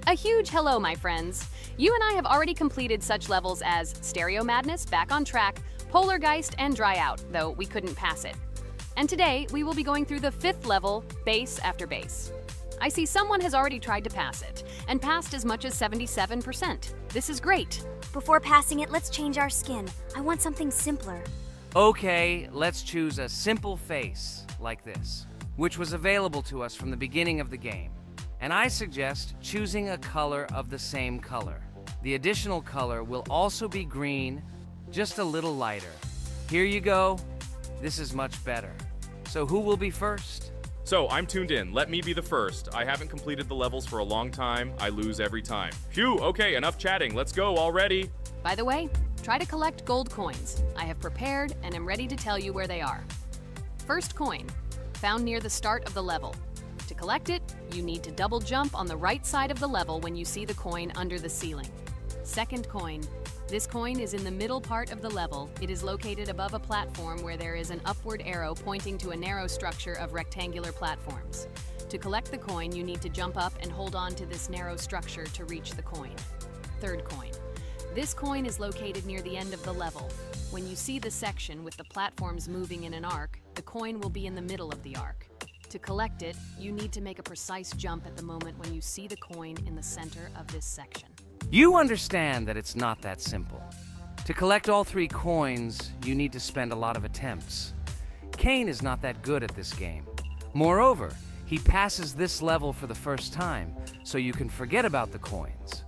A huge hello, my friends. You and I have already completed such levels as Stereo Madness, Back on Track, Polargeist, and Dry Out, though we couldn't pass it. And today, we will be going through the 5th level, Base After Base. I see someone has already tried to pass it, and passed as much as 77%. This is great. Before passing it, let's change our skin. I want something simpler. Okay, let's choose a simple face, like this, which was available to us from the beginning of the game. And I suggest choosing a color of the same color. The additional color will also be green, just a little lighter. Here you go. This is much better. So who will be first? So, I'm tuned in. Let me be the first. I haven't completed the levels for a long time. I lose every time. Phew, okay, enough chatting. Let's go already. By the way, try to collect gold coins. I have prepared and am ready to tell you where they are. First coin, found near the start of the level. To collect it, you need to double jump on the right side of the level when you see the coin under the ceiling. Second coin. This coin is in the middle part of the level. It is located above a platform where there is an upward arrow pointing to a narrow structure of rectangular platforms. To collect the coin, you need to jump up and hold on to this narrow structure to reach the coin. Third coin. This coin is located near the end of the level. When you see the section with the platforms moving in an arc, the coin will be in the middle of the arc. To collect it, you need to make a precise jump at the moment when you see the coin in the center of this section. You understand that it's not that simple. To collect all 3 coins, you need to spend a lot of attempts. Kane is not that good at this game. Moreover, he passes this level for the first time, so you can forget about the coins.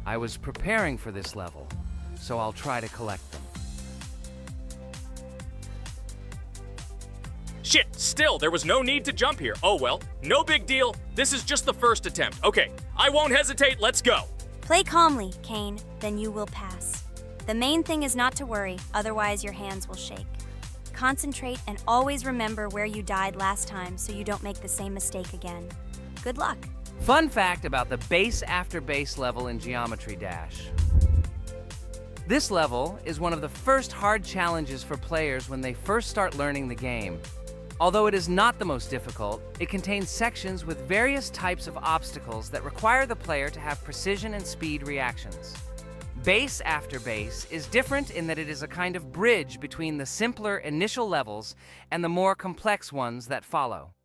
I was preparing for this level, so I'll try to collect them. Shit, still, there was no need to jump here. Oh well, no big deal. This is just the first attempt. Okay, I won't hesitate, let's go. Play calmly, Kane, then you will pass. The main thing is not to worry, otherwise your hands will shake. Concentrate and always remember where you died last time so you don't make the same mistake again. Good luck. Fun fact about the Base After Base level in Geometry Dash. This level is one of the first hard challenges for players when they first start learning the game. Although it is not the most difficult, it contains sections with various types of obstacles that require the player to have precision and speed reactions. Base After Base is different in that it is a kind of bridge between the simpler initial levels and the more complex ones that follow.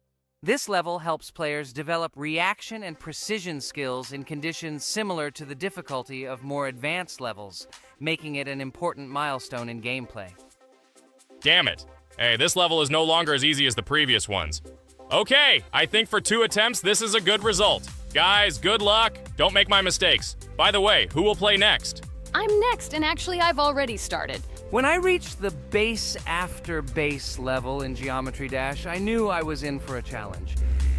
This level helps players develop reaction and precision skills in conditions similar to the difficulty of more advanced levels, making it an important milestone in gameplay. Damn it. Hey, this level is no longer as easy as the previous ones. Okay, I think for 2 attempts, this is a good result. Guys, good luck. Don't make my mistakes. By the way, who will play next? I'm next, and actually I've already started. When I reached the Base After Base level in Geometry Dash, I knew I was in for a challenge.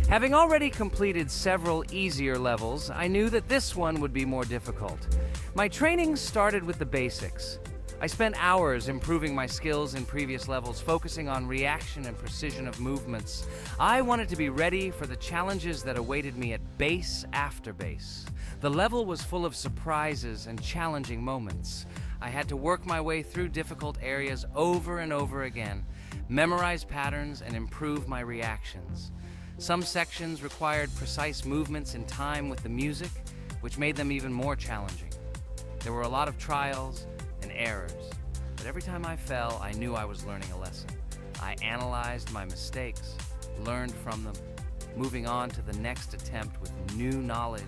Having already completed several easier levels, I knew that this one would be more difficult. My training started with the basics. I spent hours improving my skills in previous levels, focusing on reaction and precision of movements. I wanted to be ready for the challenges that awaited me at Base After Base. The level was full of surprises and challenging moments. I had to work my way through difficult areas over and over again, memorize patterns, and improve my reactions. Some sections required precise movements in time with the music, which made them even more challenging. There were a lot of trials and errors, but every time I fell, I knew I was learning a lesson. I analyzed my mistakes, learned from them, moving on to the next attempt with new knowledge.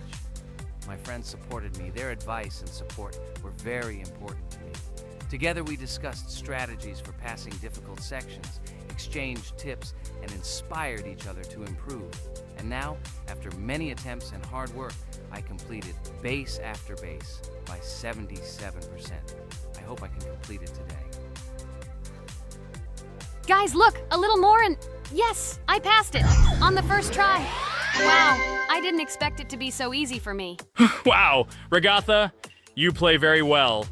My friends supported me. Their advice and support were very important to me. Together we discussed strategies for passing difficult sections, exchanged tips, and inspired each other to improve. And now, after many attempts and hard work, I completed Base After Base by 77%. I hope I can complete it today. Guys, look, a little more and yes, I passed it on the first try. Wow, I didn't expect it to be so easy for me. Wow, Ragatha, you play very well.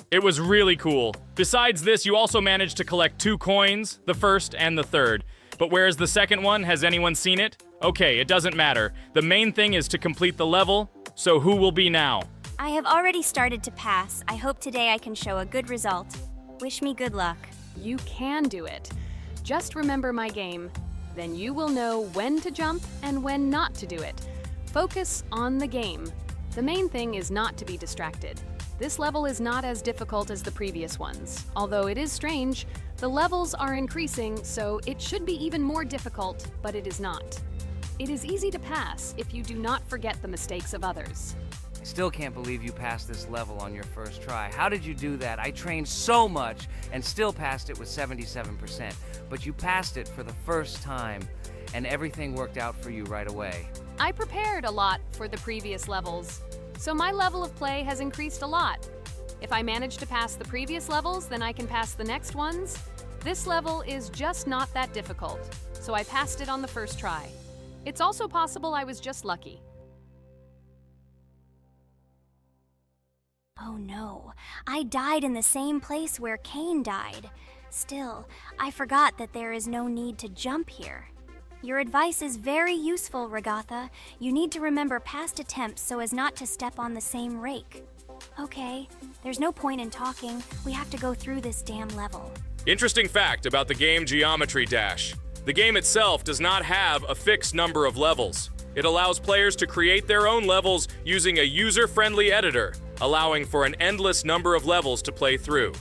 It was really cool. Besides this, you also managed to collect 2 coins, the first and the third. But where's the second one? Has anyone seen it? Okay, it doesn't matter. The main thing is to complete the level, so who will be now? I have already started to pass. I hope today I can show a good result. Wish me good luck. You can do it. Just remember my game. Then you will know when to jump and when not to do it. Focus on the game. The main thing is not to be distracted. This level is not as difficult as the previous ones. Although it is strange, the levels are increasing, so it should be even more difficult, but it is not. It is easy to pass if you do not forget the mistakes of others. I still can't believe you passed this level on your first try. How did you do that? I trained so much and still passed it with 77%. But you passed it for the first time, and everything worked out for you right away. I prepared a lot for the previous levels, so my level of play has increased a lot. If I manage to pass the previous levels, then I can pass the next ones. This level is just not that difficult, so I passed it on the first try. It's also possible I was just lucky. Oh no, I died in the same place where Cain died. Still, I forgot that there is no need to jump here. Your advice is very useful, Regatha. You need to remember past attempts so as not to step on the same rake. Okay, there's no point in talking. We have to go through this damn level. Interesting fact about the game Geometry Dash. The game itself does not have a fixed number of levels. It allows players to create their own levels using a user-friendly editor, allowing for an endless number of levels to play through.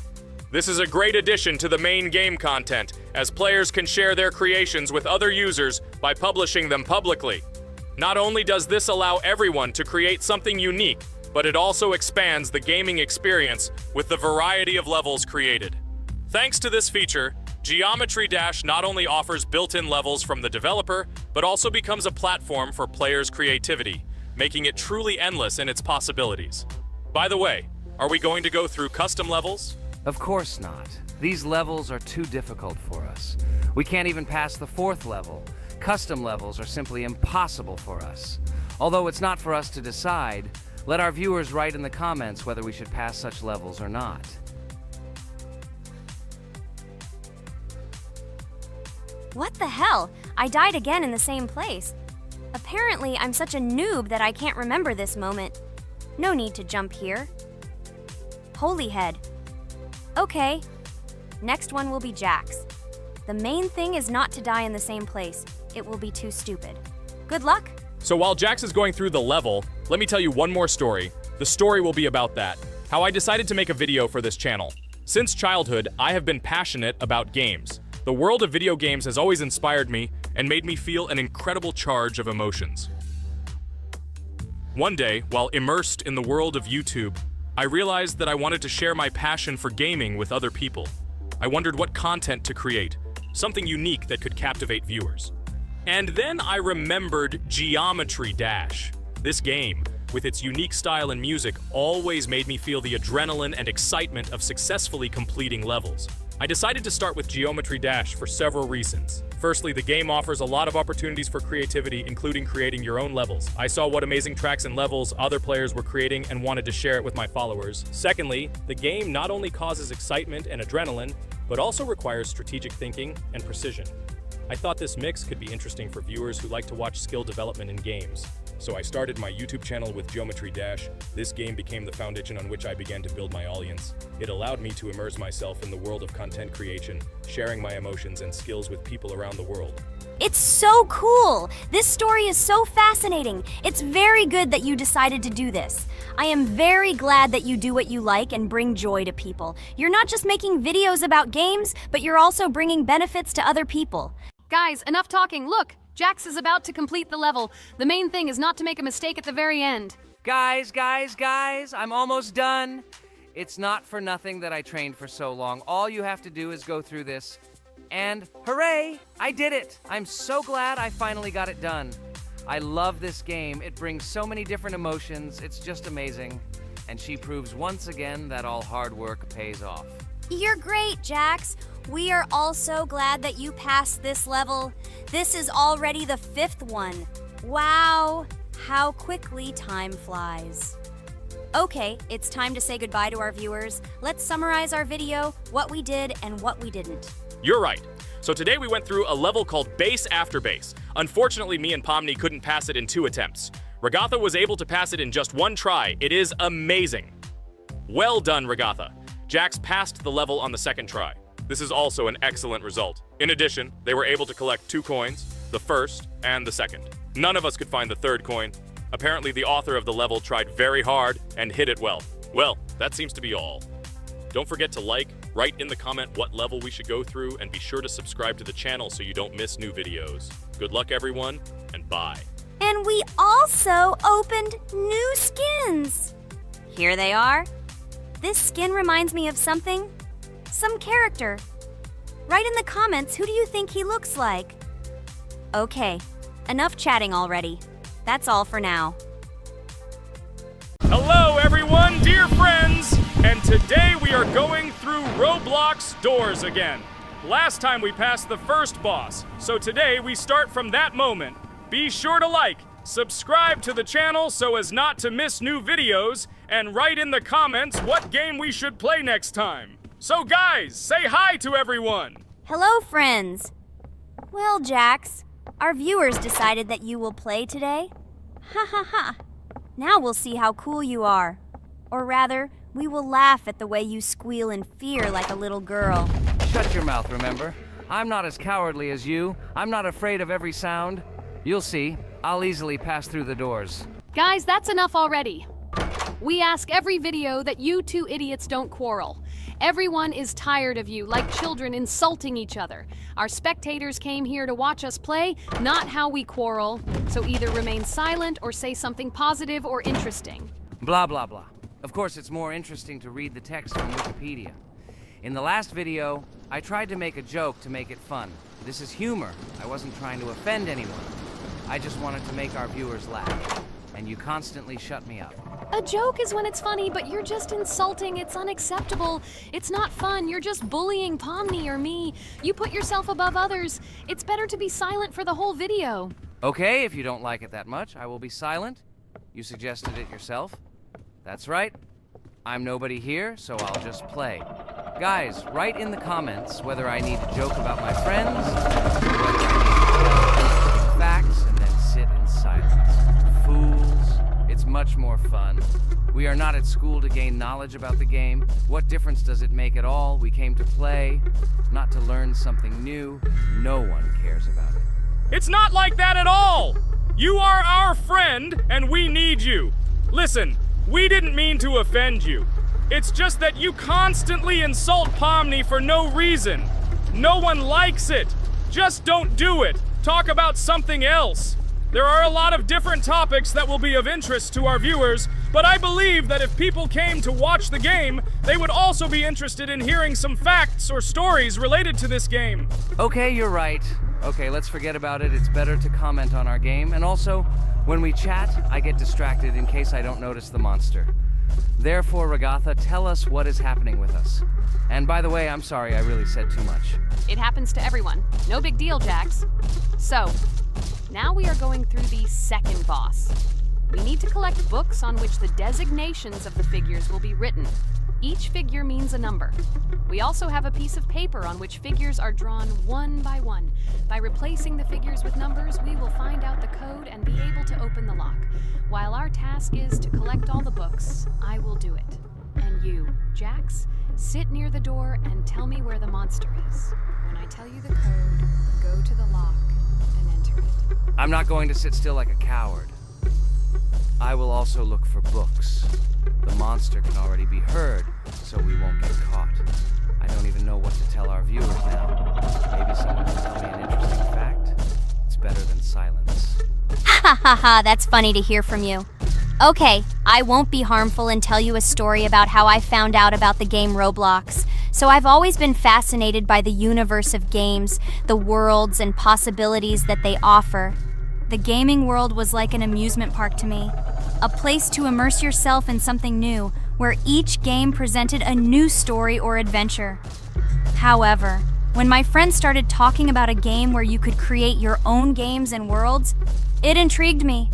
This is a great addition to the main game content, as players can share their creations with other users by publishing them publicly. Not only does this allow everyone to create something unique, but it also expands the gaming experience with the variety of levels created. Thanks to this feature, Geometry Dash not only offers built-in levels from the developer, but also becomes a platform for players' creativity, making it truly endless in its possibilities. By the way, are we going to go through custom levels? Of course not. These levels are too difficult for us. We can't even pass the 4th level. Custom levels are simply impossible for us. Although it's not for us to decide, let our viewers write in the comments whether we should pass such levels or not. What the hell? I died again in the same place. Apparently, I'm such a noob that I can't remember this moment. No need to jump here. Holy head. Okay. Next one will be Jax. The main thing is not to die in the same place. It will be too stupid. Good luck. So while Jax is going through the level, let me tell you one more story. The story will be about that. How I decided to make a video for this channel. Since childhood, I have been passionate about games. The world of video games has always inspired me and made me feel an incredible charge of emotions. One day, while immersed in the world of YouTube, I realized that I wanted to share my passion for gaming with other people. I wondered what content to create, something unique that could captivate viewers. And then I remembered Geometry Dash. This game, with its unique style and music, always made me feel the adrenaline and excitement of successfully completing levels. I decided to start with Geometry Dash for several reasons. Firstly, the game offers a lot of opportunities for creativity, including creating your own levels. I saw what amazing tracks and levels other players were creating and wanted to share it with my followers. Secondly, the game not only causes excitement and adrenaline, but also requires strategic thinking and precision. I thought this mix could be interesting for viewers who like to watch skill development in games. So I started my YouTube channel with Geometry Dash. This game became the foundation on which I began to build my audience. It allowed me to immerse myself in the world of content creation, sharing my emotions and skills with people around the world. It's so cool! This story is so fascinating. It's very good that you decided to do this. I am very glad that you do what you like and bring joy to people. You're not just making videos about games, but you're also bringing benefits to other people. Guys, enough talking. Look, Jax is about to complete the level. The main thing is not to make a mistake at the very end. Guys, I'm almost done. It's not for nothing that I trained for so long. All you have to do is go through this. And hooray, I did it. I'm so glad I finally got it done. I love this game. It brings so many different emotions. It's just amazing. And she proves once again that all hard work pays off. You're great, Jax. We are also glad that you passed this level. This is already the 5th one. Wow, how quickly time flies. Okay, it's time to say goodbye to our viewers. Let's summarize our video, what we did and what we didn't. You're right. So today we went through a level called Base After Base. Unfortunately, me and Pomni couldn't pass it in 2 attempts. Regatha was able to pass it in just 1 try. It is amazing. Well done, Regatha. Jax passed the level on the 2nd try. This is also an excellent result. In addition, they were able to collect 2 coins, the 1st and the 2nd. None of us could find the 3rd coin. Apparently the author of the level tried very hard and hit it well. Well, that seems to be all. Don't forget to like, write in the comment what level we should go through, and be sure to subscribe to the channel so you don't miss new videos. Good luck everyone, and bye. And we also opened new skins. Here they are. This skin reminds me of something, some character. Write in the comments, who do you think he looks like? Okay, enough chatting already. That's all for now. Hello everyone, dear friends! And today we are going through Roblox doors again. Last time we passed the first boss, so today we start from that moment. Be sure to like, subscribe to the channel so as not to miss new videos, and write in the comments what game we should play next time. So guys, say hi to everyone! Hello, friends. Well, Jax, our viewers decided that you will play today. Ha ha ha. Now we'll see how cool you are. Or rather, we will laugh at the way you squeal in fear like a little girl. Shut your mouth, remember? I'm not as cowardly as you. I'm not afraid of every sound. You'll see. I'll easily pass through the doors. Guys, that's enough already. We ask every video that you two idiots don't quarrel. Everyone is tired of you, like children insulting each other. Our spectators came here to watch us play, not how we quarrel. So either remain silent or say something positive or interesting. Blah, blah, blah. Of course, it's more interesting to read the text from Wikipedia. In the last video, I tried to make a joke to make it fun. This is humor. I wasn't trying to offend anyone. I just wanted to make our viewers laugh. And you constantly shut me up. A joke is when it's funny, but you're just insulting. It's unacceptable. It's not fun. You're just bullying Pomni or me. You put yourself above others. It's better to be silent for the whole video. Okay, if you don't like it that much, I will be silent. You suggested it yourself. That's right. I'm nobody here, so I'll just play. Guys, write in the comments whether I need to joke about my friends, or whether I need to facts and then sit in silence. Fools. It's much more fun. We are not at school to gain knowledge about the game. What difference does it make at all? We came to play, not to learn something new. No one cares about it. It's not like that at all! You are our friend, and we need you. Listen, we didn't mean to offend you. It's just that you constantly insult Pomni for no reason. No one likes it. Just don't do it. Talk about something else. There are a lot of different topics that will be of interest to our viewers, but I believe that if people came to watch the game, they would also be interested in hearing some facts or stories related to this game. Okay, you're right. Okay, let's forget about it. It's better to comment on our game. And also, when we chat, I get distracted in case I don't notice the monster. Therefore, Ragatha, tell us what is happening with us. And by the way, I'm sorry, I really said too much. It happens to everyone. No big deal, Jax. So, now we are going through the second boss. We need to collect books on which the designations of the figures will be written. Each figure means a number. We also have a piece of paper on which figures are drawn one by one. By replacing the figures with numbers, we will find out the code and be able to open the lock. While our task is to collect all the books, I will do it. And you, Jax, sit near the door and tell me where the monster is. When I tell you the code, go to the lock and enter it. I'm not going to sit still like a coward. I will also look for books. The monster can already be heard, so we won't get caught. I don't even know what to tell our viewers now. Maybe someone can tell me an interesting fact. It's better than silence. Ha ha ha, that's funny to hear from you. Okay, I won't be harmful and tell you a story about how I found out about the game Roblox. So I've always been fascinated by the universe of games, the worlds and possibilities that they offer. The gaming world was like an amusement park to me, a place to immerse yourself in something new, where each game presented a new story or adventure. However, when my friends started talking about a game where you could create your own games and worlds, it intrigued me.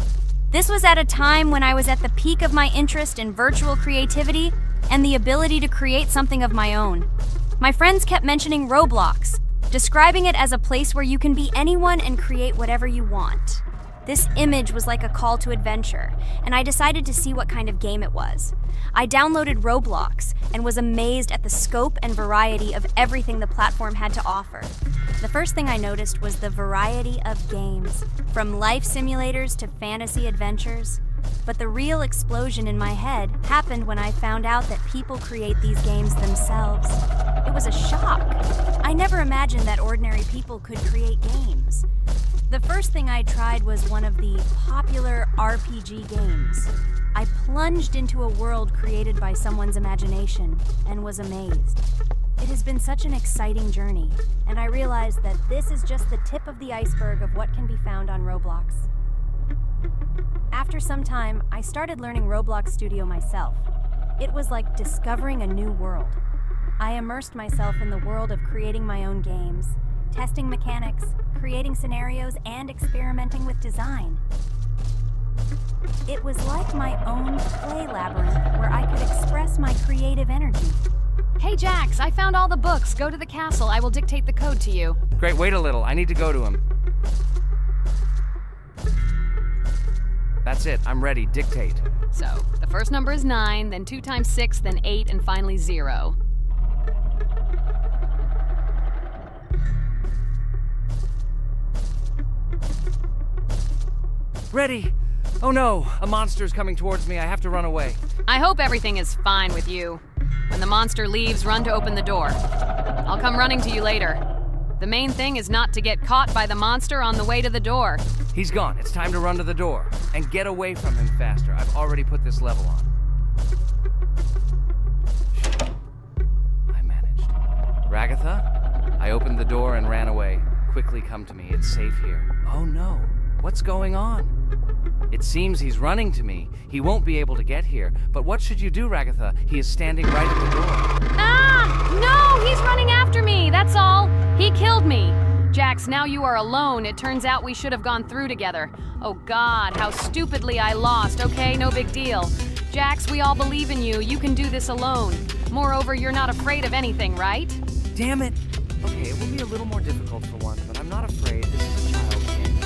This was at a time when I was at the peak of my interest in virtual creativity and the ability to create something of my own. My friends kept mentioning Roblox, describing it as a place where you can be anyone and create whatever you want. This image was like a call to adventure, and I decided to see what kind of game it was. I downloaded Roblox and was amazed at the scope and variety of everything the platform had to offer. The first thing I noticed was the variety of games, from life simulators to fantasy adventures. But the real explosion in my head happened when I found out that people create these games themselves. It was a shock. I never imagined that ordinary people could create games. The first thing I tried was one of the popular RPG games. I plunged into a world created by someone's imagination and was amazed. It has been such an exciting journey, and I realized that this is just the tip of the iceberg of what can be found on Roblox. After some time, I started learning Roblox Studio myself. It was like discovering a new world. I immersed myself in the world of creating my own games, testing mechanics, creating scenarios, and experimenting with design. It was like my own play labyrinth where I could express my creative energy. Hey, Jax, I found all the books. Go to the castle. I will dictate the code to you. Great, wait a little. I need to go to him. That's it. I'm ready. Dictate. So, the first number is 9, then 2 times 6, then 8, and finally 0. Ready. Oh no, a monster's coming towards me. I have to run away. I hope everything is fine with you. When the monster leaves, run to open the door. I'll come running to you later. The main thing is not to get caught by the monster on the way to the door. He's gone. It's time to run to the door. And get away from him faster. I've already put this level on. I managed. Ragatha? I opened the door and ran away. Quickly come to me. It's safe here. Oh no. What's going on? It seems he's running to me. He won't be able to get here. But what should you do, Ragatha? He is standing right at the door. Ah! No! He's running after me! That's all! He killed me! Jax, now you are alone. It turns out we should have gone through together. Oh God, how stupidly I lost. Okay, no big deal. Jax, we all believe in you. You can do this alone. Moreover, you're not afraid of anything, right? Damn it! Okay, it will be a little more difficult for one, but I'm not afraid. This is a child's game.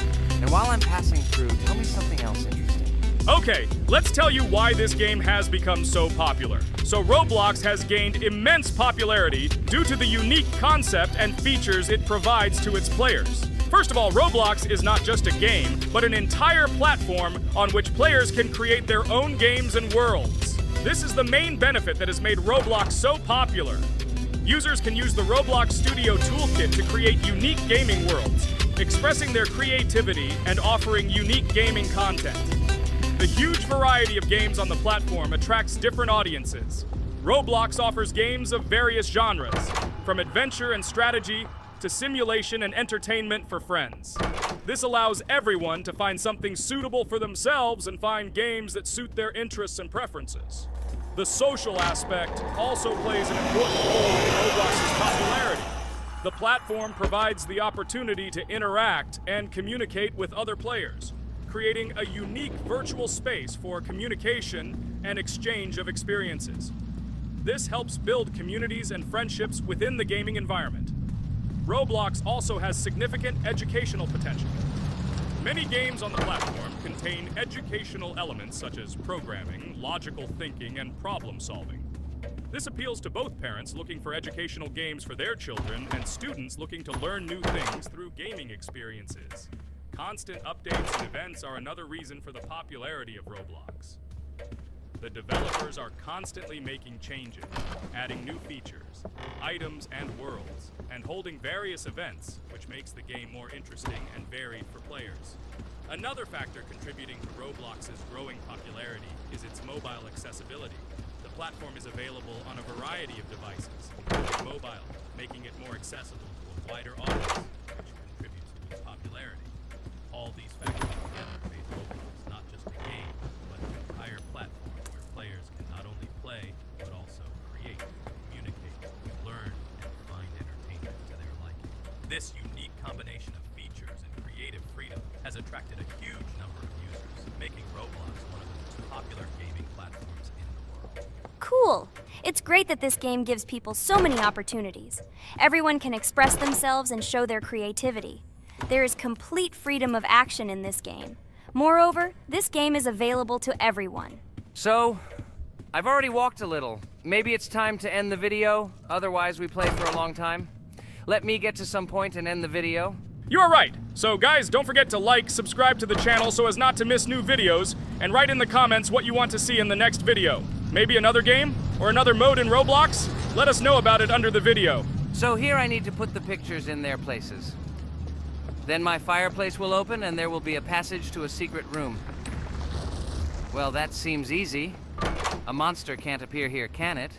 And while I'm passing through, tell me something else interesting. Okay, let's tell you why this game has become so popular. So Roblox has gained immense popularity due to the unique concept and features it provides to its players. First of all, Roblox is not just a game, but an entire platform on which players can create their own games and worlds. This is the main benefit that has made Roblox so popular. Users can use the Roblox Studio toolkit to create unique gaming worlds, expressing their creativity and offering unique gaming content. The huge variety of games on the platform attracts different audiences. Roblox offers games of various genres, from adventure and strategy to simulation and entertainment for friends. This allows everyone to find something suitable for themselves and find games that suit their interests and preferences. The social aspect also plays an important role in Roblox's popularity. The platform provides the opportunity to interact and communicate with other players, creating a unique virtual space for communication and exchange of experiences. This helps build communities and friendships within the gaming environment. Roblox also has significant educational potential. Many games on the platform contain educational elements such as programming, logical thinking, and problem solving. This appeals to both parents looking for educational games for their children and students looking to learn new things through gaming experiences. Constant updates and events are another reason for the popularity of Roblox. The developers are constantly making changes, adding new features, items, and worlds, and holding various events, which makes the game more interesting and varied for players. Another factor contributing to Roblox's growing popularity is its mobile accessibility. The platform is available on a variety of devices, including mobile, making it more accessible to a wider audience, which contributes to its popularity. All these factors together make Roblox not just a game, but an entire platform where players can not only play, but also create, communicate, learn, and find entertainment to their liking. This unique combination of features and creative freedom has attracted a huge number of users, making Roblox one of the most popular gaming platforms in the world. Cool! It's great that this game gives people so many opportunities. Everyone can express themselves and show their creativity. There is complete freedom of action in this game. Moreover, this game is available to everyone. So, I've already walked a little. Maybe it's time to end the video, otherwise we play for a long time. Let me get to some point and end the video. You are right. So guys, don't forget to like, subscribe to the channel so as not to miss new videos, and write in the comments what you want to see in the next video. Maybe another game? Or another mode in Roblox? Let us know about it under the video. So here I need to put the pictures in their places. Then my fireplace will open and there will be a passage to a secret room. Well, that seems easy. A monster can't appear here, can it?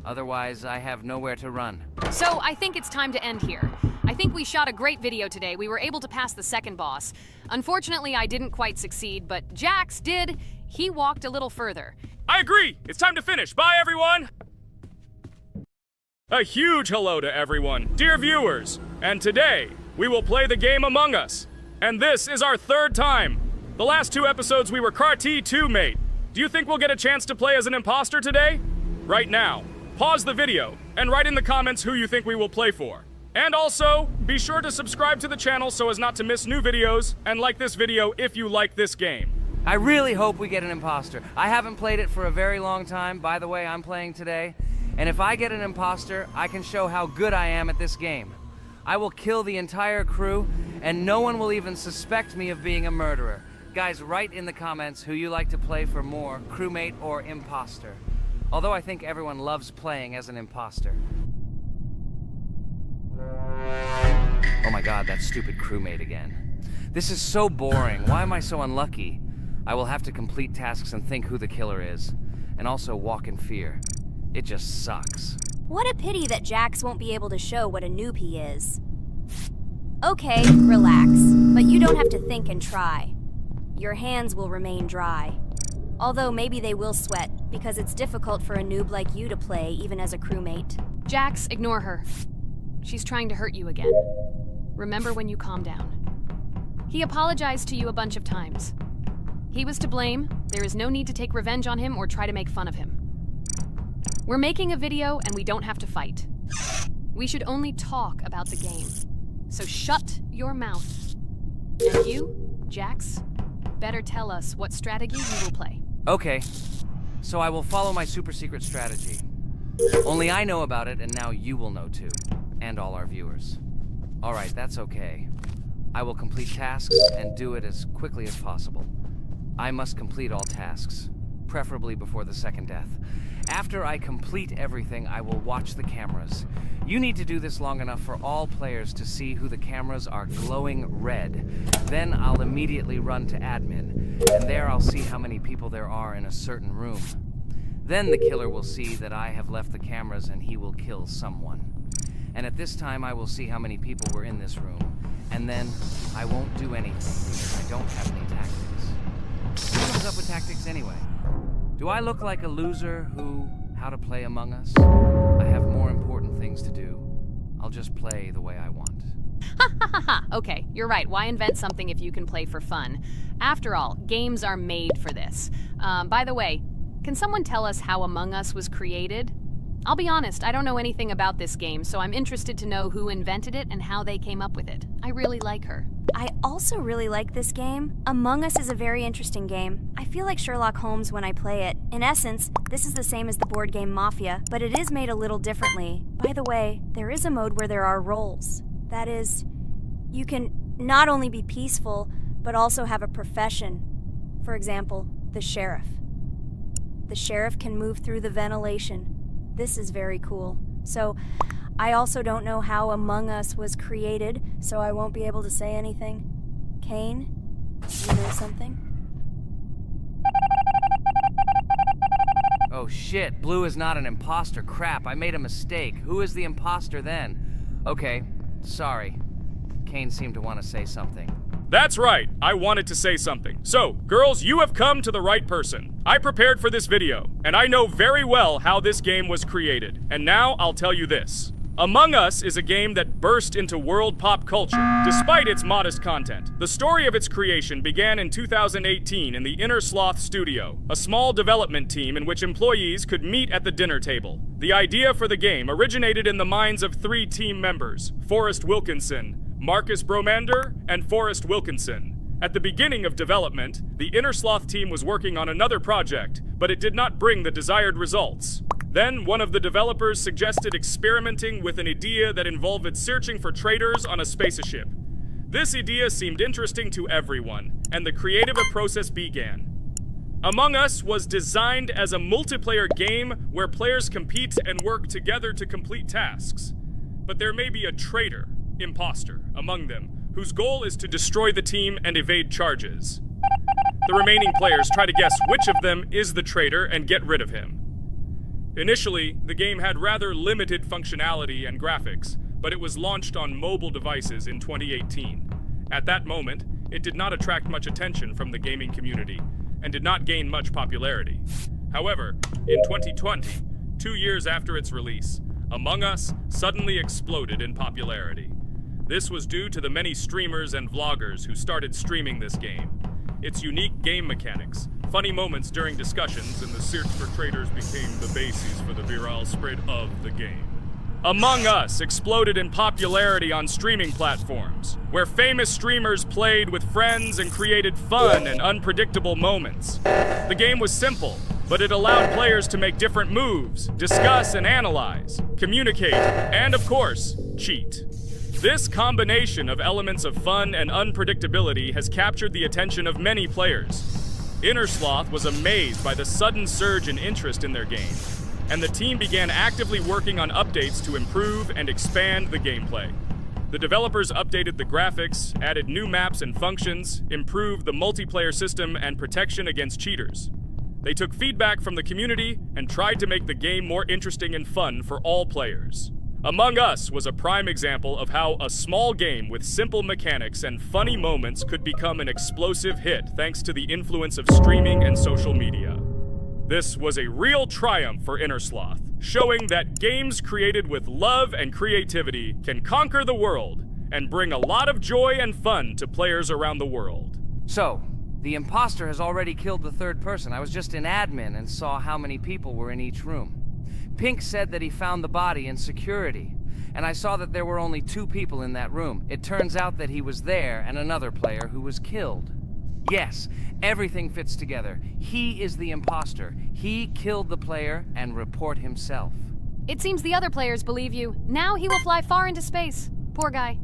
Otherwise, I have nowhere to run. So I think it's time to end here. I think we shot a great video today. We were able to pass the second boss. Unfortunately, I didn't quite succeed, but Jax did. He walked a little further. I agree! It's time to finish. Bye, everyone! A huge hello to everyone, dear viewers. And today, we will play the game Among Us. And this is our third time. The last 2 episodes we were CAR-T 2 mate. Do you think we'll get a chance to play as an imposter today? Right now, pause the video and write in the comments who you think we will play for. And also, be sure to subscribe to the channel so as not to miss new videos, and like this video if you like this game. I really hope we get an imposter. I haven't played it for a very long time. By the way, I'm playing today. And if I get an imposter, I can show how good I am at this game. I will kill the entire crew, and no one will even suspect me of being a murderer. Guys, write in the comments who you like to play for more, crewmate or imposter. Although I think everyone loves playing as an imposter. Oh my god, that stupid crewmate again. This is so boring. Why am I so unlucky? I will have to complete tasks and think who the killer is, and also walk in fear. It just sucks. What a pity that Jax won't be able to show what a noob he is. Okay, relax, but you don't have to think and try. Your hands will remain dry. Although maybe they will sweat, because it's difficult for a noob like you to play even as a crewmate. Jax, ignore her. She's trying to hurt you again. Remember when you calm down. He apologized to you a bunch of times. He was to blame. There is no need to take revenge on him or try to make fun of him. We're making a video and we don't have to fight. We should only talk about the game. So shut your mouth. And you, Jax, better tell us what strategy you will play. Okay, so I will follow my super secret strategy. Only I know about it, and now you will know too. And all our viewers. Alright, that's okay. I will complete tasks and do it as quickly as possible. I must complete all tasks, preferably before the second death. After I complete everything, I will watch the cameras. You need to do this long enough for all players to see who the cameras are glowing red. Then I'll immediately run to admin, and there I'll see how many people there are in a certain room. Then the killer will see that I have left the cameras and he will kill someone. And at this time I will see how many people were in this room. And then I won't do anything because I don't have any tactics. Who comes up with tactics anyway? Do I look like a loser who, how to play Among Us? I have more important things to do. I'll just play the way I want. Ha ha ha ha! Okay, you're right. Why invent something if you can play for fun? After all, games are made for this. By the way, can someone tell us how Among Us was created? I'll be honest, I don't know anything about this game, so I'm interested to know who invented it and how they came up with it. I really like her. I also really like this game. Among Us is a very interesting game. I feel like Sherlock Holmes when I play it. In essence, this is the same as the board game Mafia, but it is made a little differently. By the way, there is a mode where there are roles. That is, you can not only be peaceful, but also have a profession. For example, the sheriff. The sheriff can move through the ventilation. This is very cool. So, I also don't know how Among Us was created, so I won't be able to say anything. Kane, you know something? Oh shit, Blue is not an imposter. Crap, I made a mistake. Who is the imposter then? Okay, sorry. Kane seemed to want to say something. That's right, I wanted to say something. So, girls, you have come to the right person. I prepared for this video, and I know very well how this game was created. And now I'll tell you this. Among Us is a game that burst into world pop culture, despite its modest content. The story of its creation began in 2018 in the Inner Sloth Studio, a small development team in which employees could meet at the dinner table. The idea for the game originated in the minds of 3 team members, Forrest Wilkinson, Marcus Bromander, and Forrest Wilkinson. At the beginning of development, the Inner Sloth team was working on another project, but it did not bring the desired results. Then, one of the developers suggested experimenting with an idea that involved searching for traitors on a spaceship. This idea seemed interesting to everyone, and the creative process began. Among Us was designed as a multiplayer game where players compete and work together to complete tasks. But there may be a traitor, imposter, among them, whose goal is to destroy the team and evade charges. The remaining players try to guess which of them is the traitor and get rid of him. Initially, the game had rather limited functionality and graphics, but it was launched on mobile devices in 2018. At that moment, it did not attract much attention from the gaming community, and did not gain much popularity. However, in 2020, 2 years after its release, Among Us suddenly exploded in popularity. This was due to the many streamers and vloggers who started streaming this game. Its unique game mechanics, funny moments during discussions, and the search for traitors became the basis for the viral spread of the game. Among Us exploded in popularity on streaming platforms, where famous streamers played with friends and created fun and unpredictable moments. The game was simple, but it allowed players to make different moves, discuss and analyze, communicate, and of course, cheat. This combination of elements of fun and unpredictability has captured the attention of many players. Innersloth was amazed by the sudden surge in interest in their game, and the team began actively working on updates to improve and expand the gameplay. The developers updated the graphics, added new maps and functions, improved the multiplayer system and protection against cheaters. They took feedback from the community and tried to make the game more interesting and fun for all players. Among Us was a prime example of how a small game with simple mechanics and funny moments could become an explosive hit thanks to the influence of streaming and social media. This was a real triumph for Innersloth, showing that games created with love and creativity can conquer the world and bring a lot of joy and fun to players around the world. So, the imposter has already killed the third person. I was just in admin and saw how many people were in each room. Pink said that he found the body in security, and I saw that there were only 2 people in that room. It turns out that he was there and another player who was killed. Yes, everything fits together. He is the imposter. He killed the player and report himself. It seems the other players believe you. Now he will fly far into space. Poor guy.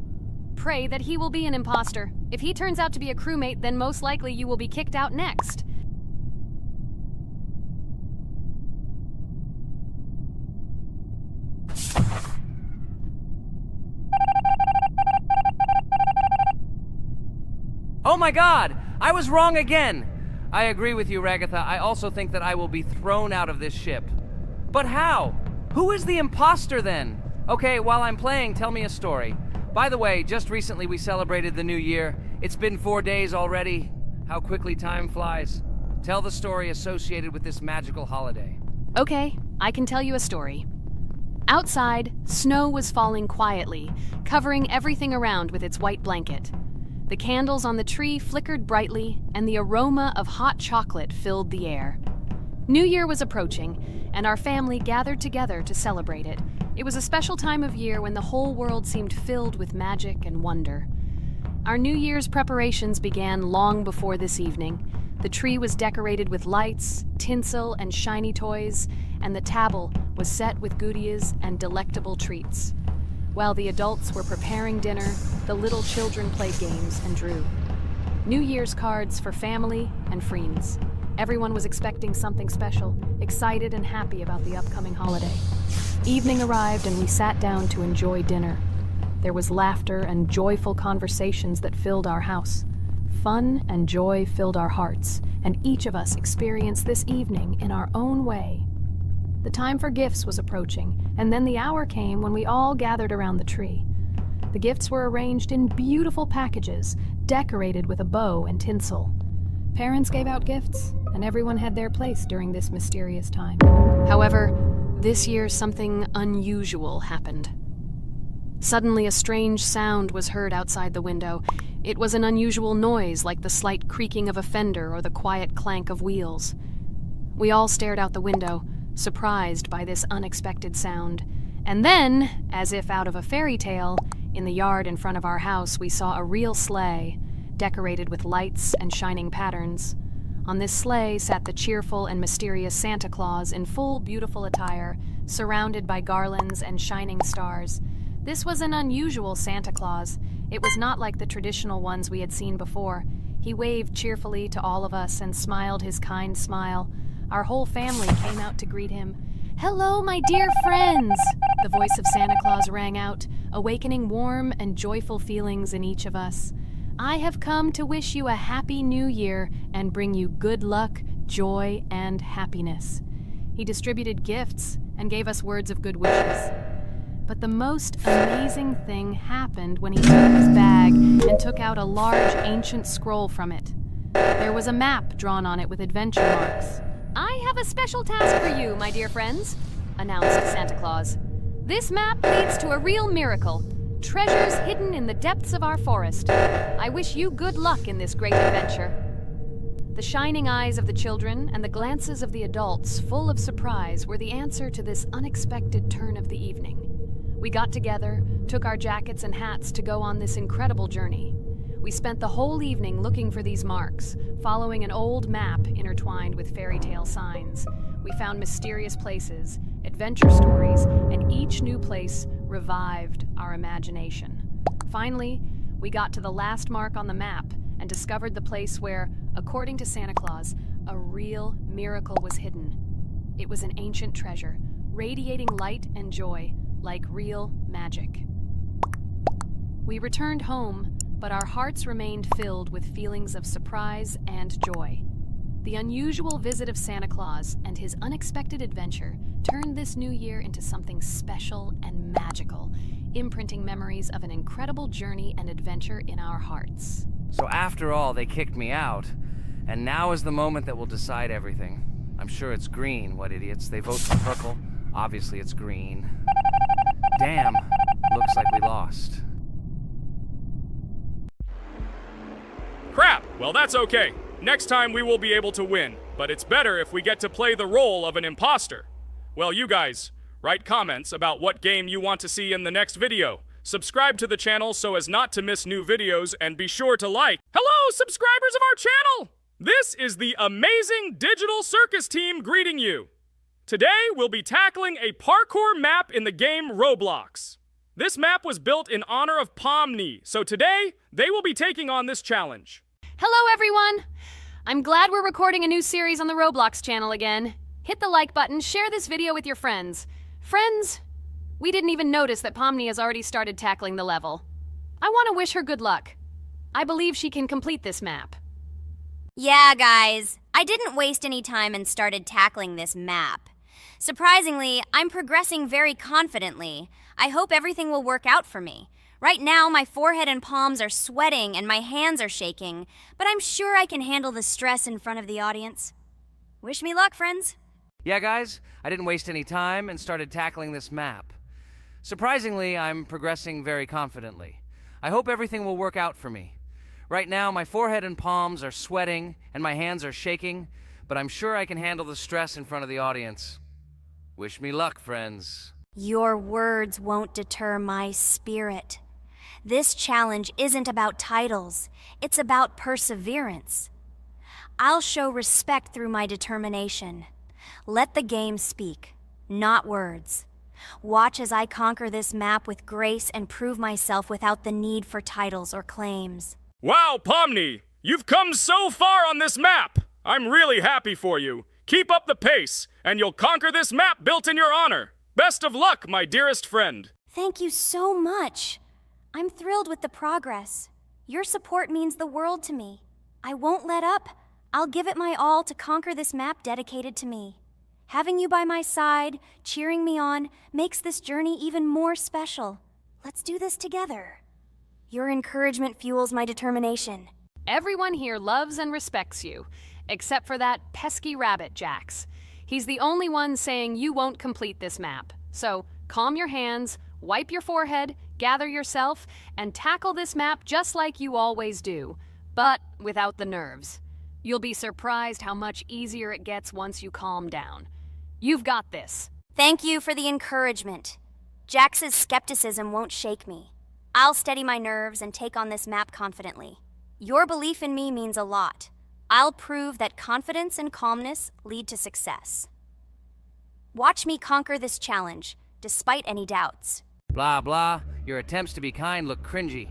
Pray that he will be an imposter. If he turns out to be a crewmate, then most likely you will be kicked out next. Oh my god! I was wrong again! I agree with you, Ragatha. I also think that I will be thrown out of this ship. But how? Who is the imposter then? Okay, while I'm playing, tell me a story. By the way, just recently we celebrated the new year. It's been 4 days already. How quickly time flies. Tell the story associated with this magical holiday. Okay, I can tell you a story. Outside, snow was falling quietly, covering everything around with its white blanket. The candles on the tree flickered brightly, and the aroma of hot chocolate filled the air. New Year was approaching, and our family gathered together to celebrate it. It was a special time of year when the whole world seemed filled with magic and wonder. Our New Year's preparations began long before this evening. The tree was decorated with lights, tinsel, and shiny toys, and the table was set with goodies and delectable treats. While the adults were preparing dinner, the little children played games and drew. New Year's cards for family and friends. Everyone was expecting something special, excited and happy about the upcoming holiday. Evening arrived and we sat down to enjoy dinner. There was laughter and joyful conversations that filled our house. Fun and joy filled our hearts, and each of us experienced this evening in our own way. The time for gifts was approaching, and then the hour came when we all gathered around the tree. The gifts were arranged in beautiful packages, decorated with a bow and tinsel. Parents gave out gifts, and everyone had their place during this mysterious time. However, this year something unusual happened. Suddenly a strange sound was heard outside the window. It was an unusual noise, like the slight creaking of a fender or the quiet clank of wheels. We all stared out the window, surprised by this unexpected sound. And then, as if out of a fairy tale, in the yard in front of our house we saw a real sleigh, decorated with lights and shining patterns. On this sleigh sat the cheerful and mysterious Santa Claus in full beautiful attire, surrounded by garlands and shining stars. This was an unusual Santa Claus. It was not like the traditional ones we had seen before. He waved cheerfully to all of us and smiled his kind smile. Our whole family came out to greet him. "Hello, my dear friends!" The voice of Santa Claus rang out, awakening warm and joyful feelings in each of us. "I have come to wish you a happy new year and bring you good luck, joy, and happiness." He distributed gifts and gave us words of good wishes. But the most amazing thing happened when he took his bag and took out a large ancient scroll from it. There was a map drawn on it with adventure marks. "I have a special task for you, my dear friends," announced Santa Claus. "This map leads to a real miracle. Treasures hidden in the depths of our forest. I wish you good luck in this great adventure." The shining eyes of the children and the glances of the adults, full of surprise, were the answer to this unexpected turn of the evening. We got together, took our jackets and hats to go on this incredible journey. We spent the whole evening looking for these marks, following an old map intertwined with fairy tale signs. We found mysterious places, adventure stories, and each new place revived our imagination. Finally, we got to the last mark on the map and discovered the place where, according to Santa Claus, a real miracle was hidden. It was an ancient treasure, radiating light and joy, like real magic. We returned home, but our hearts remained filled with feelings of surprise and joy. The unusual visit of Santa Claus and his unexpected adventure turned this new year into something special and magical, imprinting memories of an incredible journey and adventure in our hearts. So after all, they kicked me out, and now is the moment that will decide everything. I'm sure it's green, what idiots. They vote for purple. Obviously it's green. Damn, looks like we lost. Crap! Well, that's okay. Next time we will be able to win, but it's better if we get to play the role of an imposter. Well, you guys, write comments about what game you want to see in the next video. Subscribe to the channel so as not to miss new videos, and be sure to like. Hello, subscribers of our channel! This is the amazing Digital Circus team greeting you. Today, we'll be tackling a parkour map in the game Roblox. This map was built in honor of Pomni, so today, they will be taking on this challenge. Hello, everyone! I'm glad we're recording a new series on the Roblox channel again. Hit the like button, share this video with your friends. Friends, we didn't even notice that Pomni has already started tackling the level. I want to wish her good luck. I believe she can complete this map. Yeah, guys, I didn't waste any time and started tackling this map. Surprisingly, I'm progressing very confidently. I hope everything will work out for me. Right now, my forehead and palms are sweating and my hands are shaking, but I'm sure I can handle the stress in front of the audience. Wish me luck, friends. Yeah, guys, I didn't waste any time and started tackling this map. Surprisingly, I'm progressing very confidently. I hope everything will work out for me. Right now, my forehead and palms are sweating and my hands are shaking, but I'm sure I can handle the stress in front of the audience. Wish me luck, friends. Your words won't deter my spirit. This challenge isn't about titles. It's about perseverance. I'll show respect through my determination. Let the game speak, not words. Watch as I conquer this map with grace and prove myself without the need for titles or claims. Wow, Pomni! You've come so far on this map! I'm really happy for you. Keep up the pace, and you'll conquer this map built in your honor. Best of luck, my dearest friend. Thank you so much. I'm thrilled with the progress. Your support means the world to me. I won't let up. I'll give it my all to conquer this map dedicated to me. Having you by my side, cheering me on, makes this journey even more special. Let's do this together. Your encouragement fuels my determination. Everyone here loves and respects you, except for that pesky rabbit, Jax. He's the only one saying you won't complete this map. So calm your hands, wipe your forehead, gather yourself, and tackle this map just like you always do, but without the nerves. You'll be surprised how much easier it gets once you calm down. You've got this. Thank you for the encouragement. Jax's skepticism won't shake me. I'll steady my nerves and take on this map confidently. Your belief in me means a lot. I'll prove that confidence and calmness lead to success. Watch me conquer this challenge, despite any doubts. Blah, blah. Your attempts to be kind look cringy.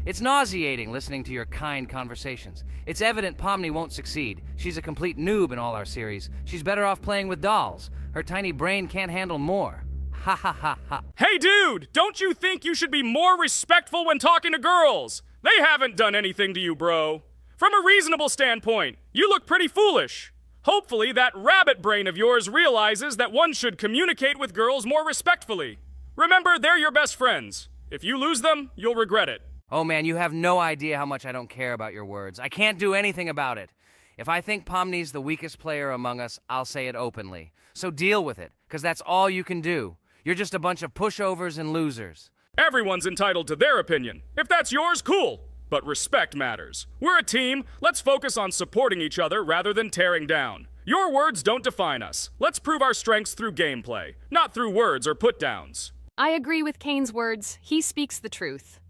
It's nauseating listening to your kind conversations. It's evident Pomni won't succeed. She's a complete noob in all our series. She's better off playing with dolls. Her tiny brain can't handle more. Ha ha ha ha. Hey dude, don't you think you should be more respectful when talking to girls? They haven't done anything to you, bro. From a reasonable standpoint, you look pretty foolish. Hopefully that rabbit brain of yours realizes that one should communicate with girls more respectfully. Remember, they're your best friends. If you lose them, you'll regret it. Oh man, you have no idea how much I don't care about your words. I can't do anything about it. If I think Pomni's the weakest player among us, I'll say it openly. So deal with it, because that's all you can do. You're just a bunch of pushovers and losers. Everyone's entitled to their opinion. If that's yours, cool. But respect matters. We're a team. Let's focus on supporting each other rather than tearing down. Your words don't define us. Let's prove our strengths through gameplay, not through words or put-downs. I agree with Kane's words. He speaks the truth.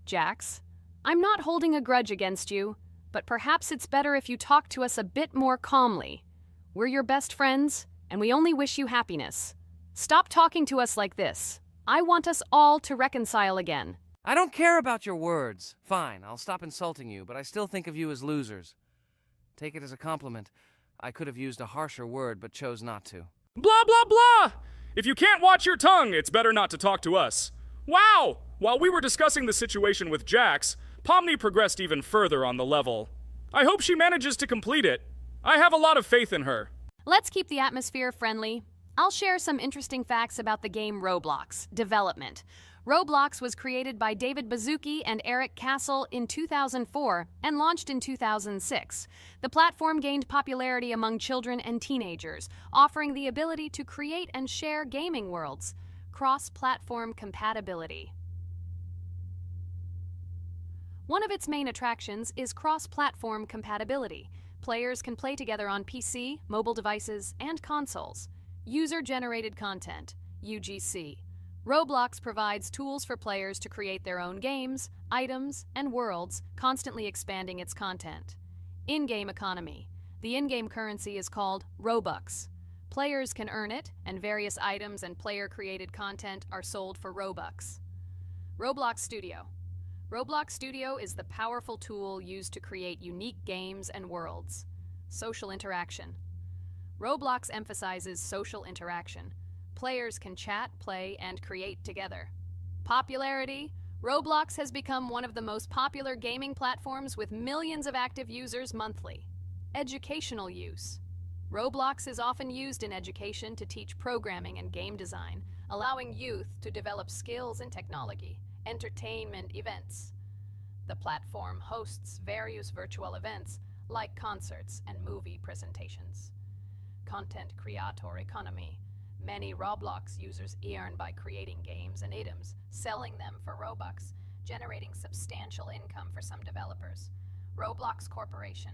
Jax, I'm not holding a grudge against you, but perhaps it's better if you talk to us a bit more calmly. We're your best friends, and we only wish you happiness. Stop talking to us like this. I want us all to reconcile again. I don't care about your words. Fine, I'll stop insulting you, but I still think of you as losers. Take it as a compliment. I could have used a harsher word, but chose not to. Blah, blah, blah! If you can't watch your tongue, it's better not to talk to us. Wow! While we were discussing the situation with Jax, Pomni progressed even further on the level. I hope she manages to complete it. I have a lot of faith in her. Let's keep the atmosphere friendly. I'll share some interesting facts about the game Roblox development. Roblox was created by David Baszucki and Eric Castle in 2004 and launched in 2006. The platform gained popularity among children and teenagers, offering the ability to create and share gaming worlds. Cross-platform compatibility. One of its main attractions is cross-platform compatibility. Players can play together on PC, mobile devices, and consoles. User-generated content, UGC. Roblox provides tools for players to create their own games, items, and worlds, constantly expanding its content. In-game economy. The in-game currency is called Robux. Players can earn it, and various items and player-created content are sold for Robux. Roblox Studio. Roblox Studio is the powerful tool used to create unique games and worlds. Social interaction. Roblox emphasizes social interaction. Players can chat, play, and create together. Popularity. Roblox has become one of the most popular gaming platforms with millions of active users monthly. Educational use. Roblox is often used in education to teach programming and game design, allowing youth to develop skills in technology. Entertainment events. The platform hosts various virtual events like concerts and movie presentations. Content creator economy. Many Roblox users earn by creating games and items, selling them for Robux, generating substantial income for some developers. Roblox Corporation.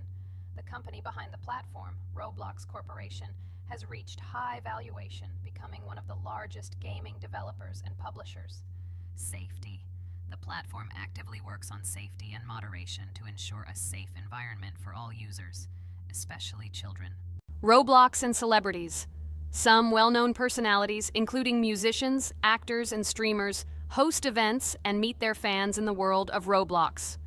The company behind the platform, Roblox Corporation, has reached high valuation, becoming one of the largest gaming developers and publishers. Safety. The platform actively works on safety and moderation to ensure a safe environment for all users, especially children. Roblox and celebrities. Some well-known personalities, including musicians, actors, and streamers, host events and meet their fans in the world of Roblox.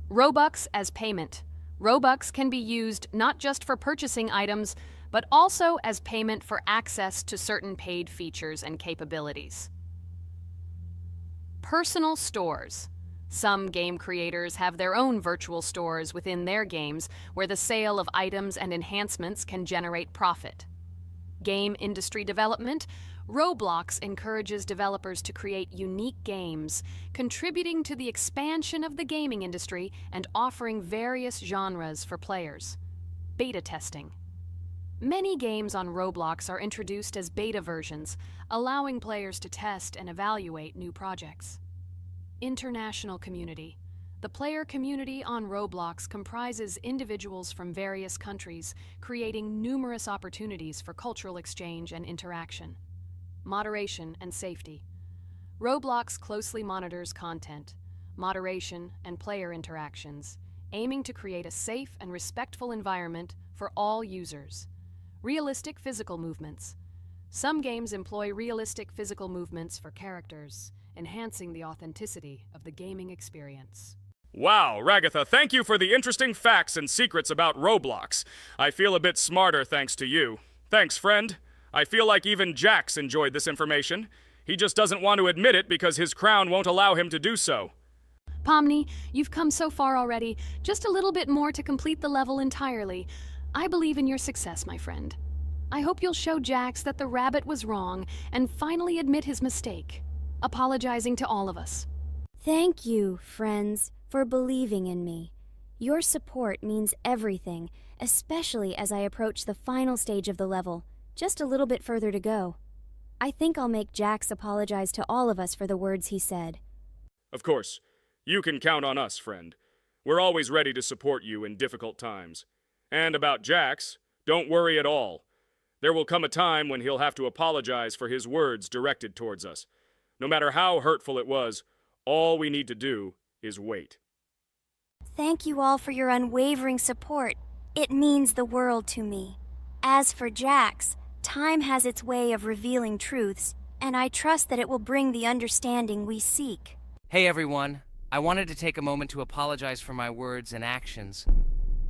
Robux as payment. Robux can be used not just for purchasing items, but also as payment for access to certain paid features and capabilities. Personal stores. Some game creators have their own virtual stores within their games where the sale of items and enhancements can generate profit. Game industry development. Roblox encourages developers to create unique games, contributing to the expansion of the gaming industry and offering various genres for players. Beta testing. Many games on Roblox are introduced as beta versions, allowing players to test and evaluate new projects. International community. The player community on Roblox comprises individuals from various countries, creating numerous opportunities for cultural exchange and interaction. Moderation and safety. Roblox closely monitors content, moderation, and player interactions, aiming to create a safe and respectful environment for all users. Realistic physical movements. Some games employ realistic physical movements for characters, enhancing the authenticity of the gaming experience. Wow, Ragatha, thank you for the interesting facts and secrets about Roblox. I feel a bit smarter thanks to you. Thanks, friend. I feel like even Jax enjoyed this information. He just doesn't want to admit it because his crown won't allow him to do so. Pomni, you've come so far already. Just a little bit more to complete the level entirely. I believe in your success, my friend. I hope you'll show Jax that the rabbit was wrong and finally admit his mistake, apologizing to all of us. Thank you, friends, for believing in me. Your support means everything, especially as I approach the final stage of the level, just a little bit further to go. I think I'll make Jax apologize to all of us for the words he said. Of course. You can count on us, friend. We're always ready to support you in difficult times. And about Jax, don't worry at all. There will come a time when he'll have to apologize for his words directed towards us. No matter how hurtful it was, all we need to do is wait. Thank you all for your unwavering support. It means the world to me. As for Jax, time has its way of revealing truths, and I trust that it will bring the understanding we seek. Hey everyone, I wanted to take a moment to apologize for my words and actions.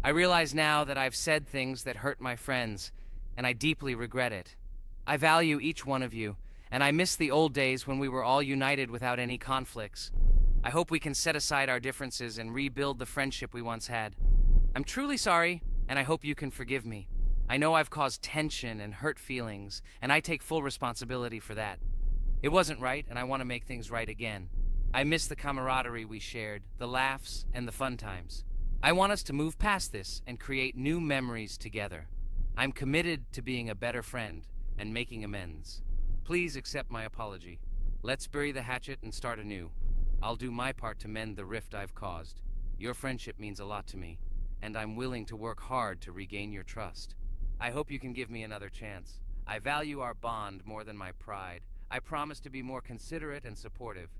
I realize now that I've said things that hurt my friends, and I deeply regret it. I value each one of you, and I miss the old days when we were all united without any conflicts. I hope we can set aside our differences and rebuild the friendship we once had. I'm truly sorry, and I hope you can forgive me. I know I've caused tension and hurt feelings, and I take full responsibility for that. It wasn't right, and I want to make things right again. I miss the camaraderie we shared, the laughs, and the fun times. I want us to move past this and create new memories together. I'm committed to being a better friend and making amends. Please accept my apology. Let's bury the hatchet and start anew. I'll do my part to mend the rift I've caused. Your friendship means a lot to me, and I'm willing to work hard to regain your trust. I hope you can give me another chance. I value our bond more than my pride. I promise to be more considerate and supportive.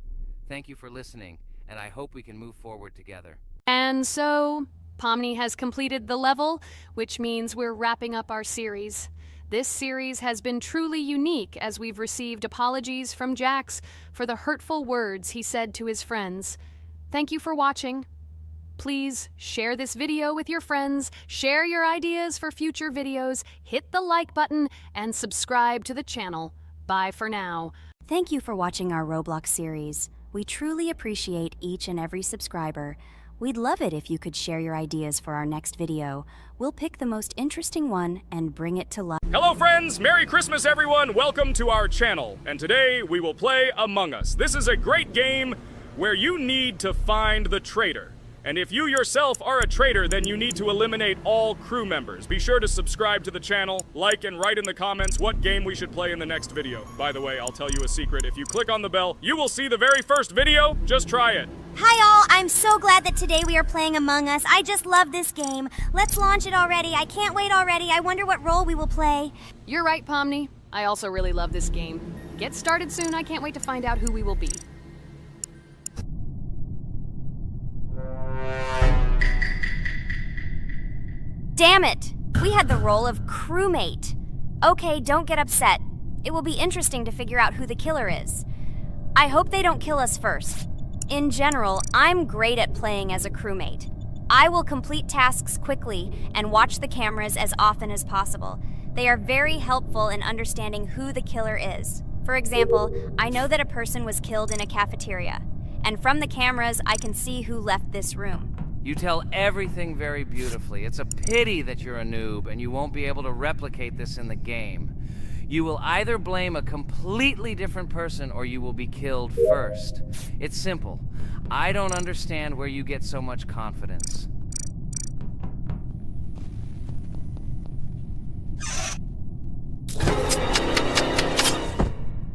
Thank you for listening, and I hope we can move forward together. And so, Pomni has completed the level, which means we're wrapping up our series. This series has been truly unique as we've received apologies from Jax for the hurtful words he said to his friends. Thank you for watching. Please share this video with your friends, share your ideas for future videos, hit the like button, and subscribe to the channel. Bye for now. Thank you for watching our Roblox series. We truly appreciate each and every subscriber. We'd love it if you could share your ideas for our next video. We'll pick the most interesting one and bring it to life. Hello friends, Merry Christmas everyone, welcome to our channel. And today we will play Among Us. This is a great game where you need to find the traitor. And if you yourself are a traitor, then you need to eliminate all crew members. Be sure to subscribe to the channel, like and write in the comments what game we should play in the next video. By the way, I'll tell you a secret. If you click on the bell, you will see the very first video. Just try it. Hi all, I'm so glad that today we are playing Among Us. I just love this game. Let's launch it already. I can't wait already. I wonder what role we will play. You're right, Pomni. I also really love this game. Get started soon. I can't wait to find out who we will be. Damn it! We had the role of crewmate. Okay, don't get upset. It will be interesting to figure out who the killer is. I hope they don't kill us first. In general, I'm great at playing as a crewmate. I will complete tasks quickly and watch the cameras as often as possible. They are very helpful in understanding who the killer is. For example, I know that a person was killed in a cafeteria, and from the cameras, I can see who left this room. You tell everything very beautifully. It's a pity that you're a noob and you won't be able to replicate this in the game. You will either blame a completely different person or you will be killed first. It's simple. I don't understand where you get so much confidence.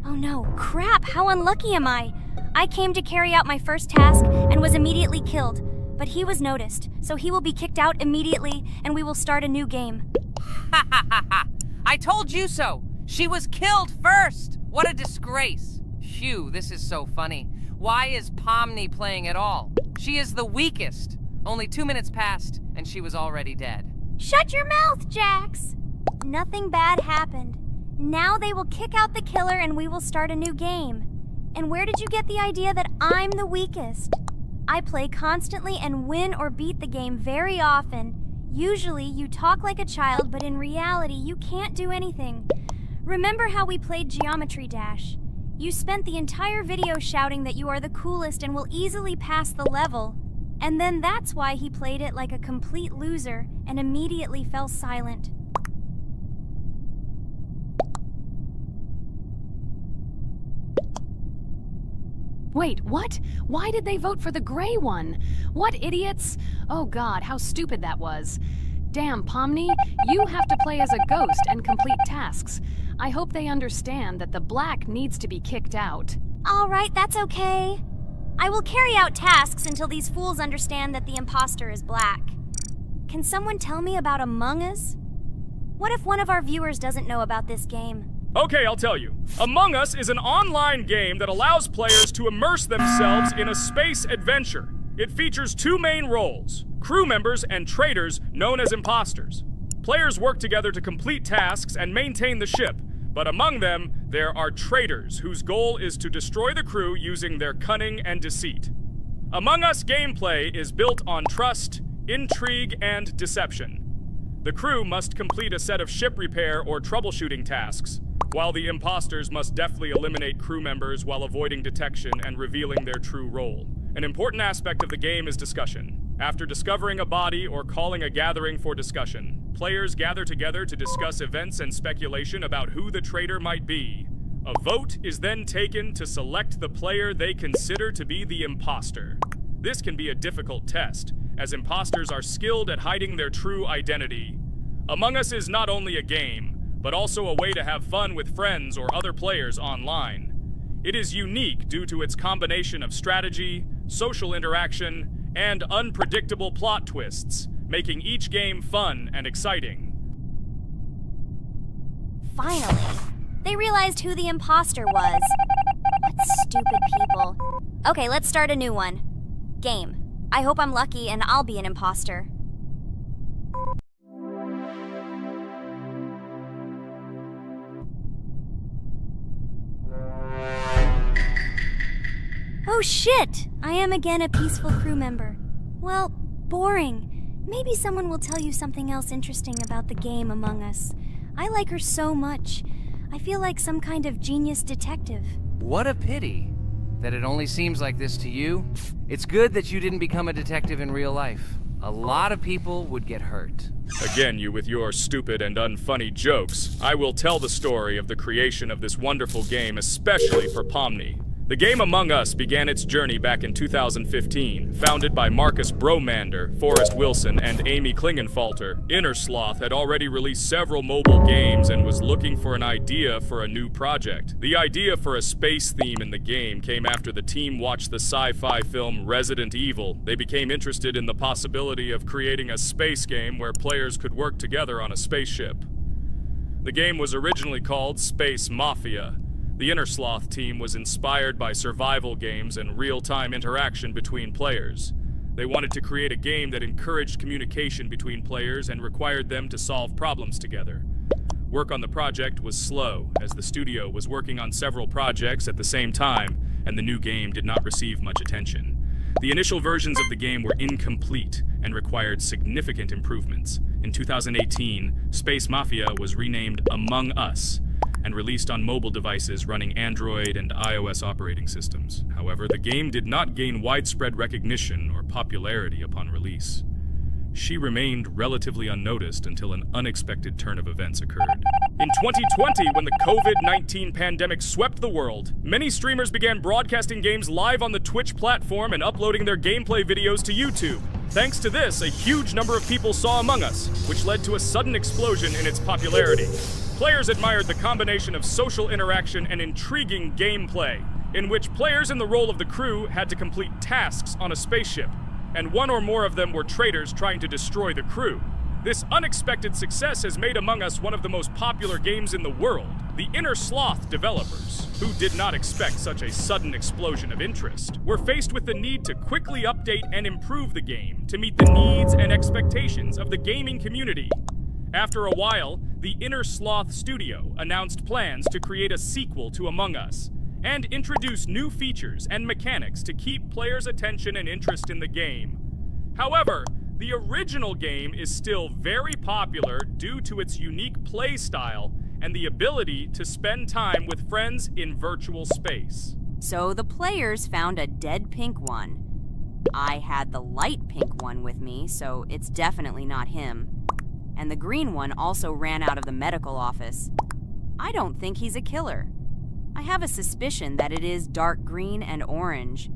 Oh no, crap, how unlucky am I? I came to carry out my first task and was immediately killed. But he was noticed, so he will be kicked out immediately, and we will start a new game. Ha ha ha ha! I told you so! She was killed first! What a disgrace! Phew, this is so funny. Why is Pomni playing at all? She is the weakest. Only 2 minutes passed, and she was already dead. Shut your mouth, Jax! Nothing bad happened. Now they will kick out the killer and we will start a new game. And where did you get the idea that I'm the weakest? I play constantly and win or beat the game very often. Usually, you talk like a child, but in reality, you can't do anything. Remember how we played Geometry Dash? You spent the entire video shouting that you are the coolest and will easily pass the level. And then that's why he played it like a complete loser and immediately fell silent. Wait, what? Why did they vote for the gray one? What idiots? Oh god, how stupid that was. Damn, Pomni, you have to play as a ghost and complete tasks. I hope they understand that the black needs to be kicked out. All right, that's okay. I will carry out tasks until these fools understand that the imposter is black. Can someone tell me about Among Us? What if one of our viewers doesn't know about this game? Okay, I'll tell you. Among Us is an online game that allows players to immerse themselves in a space adventure. It features two main roles, crew members and traitors known as imposters. Players work together to complete tasks and maintain the ship, but among them, there are traitors whose goal is to destroy the crew using their cunning and deceit. Among Us gameplay is built on trust, intrigue, and deception. The crew must complete a set of ship repair or troubleshooting tasks, while the imposters must deftly eliminate crew members while avoiding detection and revealing their true role. An important aspect of the game is discussion. After discovering a body or calling a gathering for discussion, players gather together to discuss events and speculation about who the traitor might be. A vote is then taken to select the player they consider to be the imposter. This can be a difficult test, as imposters are skilled at hiding their true identity. Among Us is not only a game, but also a way to have fun with friends or other players online. It is unique due to its combination of strategy, social interaction, and unpredictable plot twists, making each game fun and exciting. Finally, they realized who the imposter was. What stupid people. Okay, let's start a new one. Game. I hope I'm lucky and I'll be an imposter. Oh shit! I am again a peaceful crew member. Well, boring. Maybe someone will tell you something else interesting about the game Among Us. I like her so much. I feel like some kind of genius detective. What a pity that it only seems like this to you. It's good that you didn't become a detective in real life. A lot of people would get hurt. Again, you with your stupid and unfunny jokes. I will tell the story of the creation of this wonderful game, especially for Pomni. The game Among Us began its journey back in 2015. Founded by Marcus Bromander, Forrest Wilson, and Amy Klingenfalter, Innersloth had already released several mobile games and was looking for an idea for a new project. The idea for a space theme in the game came after the team watched the sci-fi film Resident Evil. They became interested in the possibility of creating a space game where players could work together on a spaceship. The game was originally called Space Mafia. The Innersloth team was inspired by survival games and real-time interaction between players. They wanted to create a game that encouraged communication between players and required them to solve problems together. Work on the project was slow, as the studio was working on several projects at the same time, and the new game did not receive much attention. The initial versions of the game were incomplete and required significant improvements. In 2018, Space Mafia was renamed Among Us, and released on mobile devices running Android and iOS operating systems. However, the game did not gain widespread recognition or popularity upon release. She remained relatively unnoticed until an unexpected turn of events occurred. In 2020, when the COVID-19 pandemic swept the world, many streamers began broadcasting games live on the Twitch platform and uploading their gameplay videos to YouTube. Thanks to this, a huge number of people saw Among Us, which led to a sudden explosion in its popularity. Players admired the combination of social interaction and intriguing gameplay, in which players in the role of the crew had to complete tasks on a spaceship, and one or more of them were traitors trying to destroy the crew. This unexpected success has made Among Us one of the most popular games in the world. The Innersloth developers, who did not expect such a sudden explosion of interest, were faced with the need to quickly update and improve the game to meet the needs and expectations of the gaming community. After a while, the Innersloth studio announced plans to create a sequel to Among Us, and introduce new features and mechanics to keep players' attention and interest in the game. However, the original game is still very popular due to its unique play style and the ability to spend time with friends in virtual space. So the players found a dead pink one. I had the light pink one with me, so it's definitely not him. And the green one also ran out of the medical office. I don't think he's a killer. I have a suspicion that it is dark green and orange.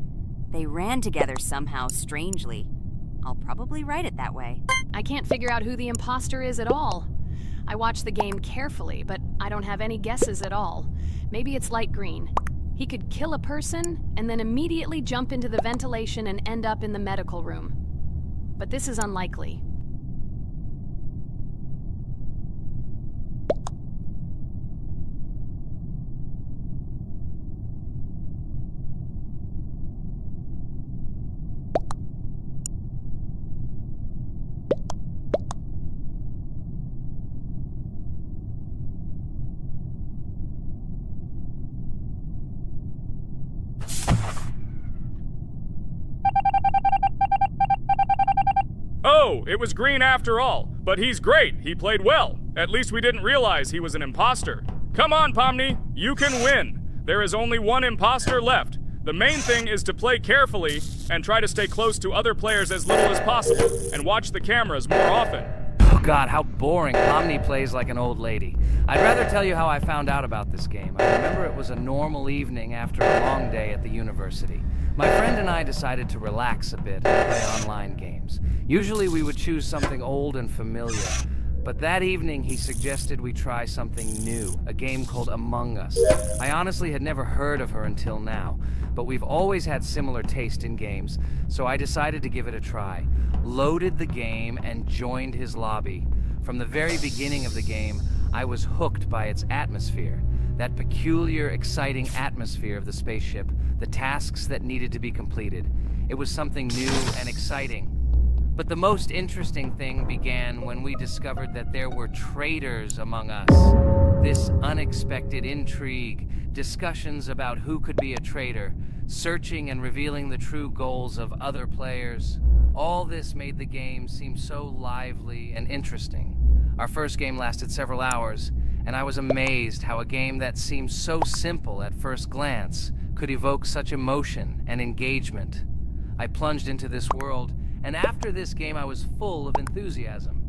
They ran together somehow strangely. I'll probably write it that way. I can't figure out who the imposter is at all. I watched the game carefully, but I don't have any guesses at all. Maybe it's light green. He could kill a person and then immediately jump into the ventilation and end up in the medical room. But this is unlikely. Oh, it was green after all. But he's great. He played well. At least we didn't realize he was an imposter. Come on, Pomni. You can win. There is only one imposter left. The main thing is to play carefully and try to stay close to other players as little as possible and watch the cameras more often. Oh God, how boring. Pomni plays like an old lady. I'd rather tell you how I found out about this game. I remember it was a normal evening after a long day at the university. My friend and I decided to relax a bit and play online games. Usually we would choose something old and familiar, but that evening he suggested we try something new, a game called Among Us. I honestly had never heard of her until now, but we've always had similar taste in games, so I decided to give it a try. Loaded the game and joined his lobby. From the very beginning of the game, I was hooked by its atmosphere. That peculiar, exciting atmosphere of the spaceship, the tasks that needed to be completed. It was something new and exciting. But the most interesting thing began when we discovered that there were traitors among us. This unexpected intrigue, discussions about who could be a traitor, searching and revealing the true goals of other players. All this made the game seem so lively and interesting. Our first game lasted several hours, and I was amazed how a game that seemed so simple at first glance could evoke such emotion and engagement. I plunged into this world, and after this game I was full of enthusiasm.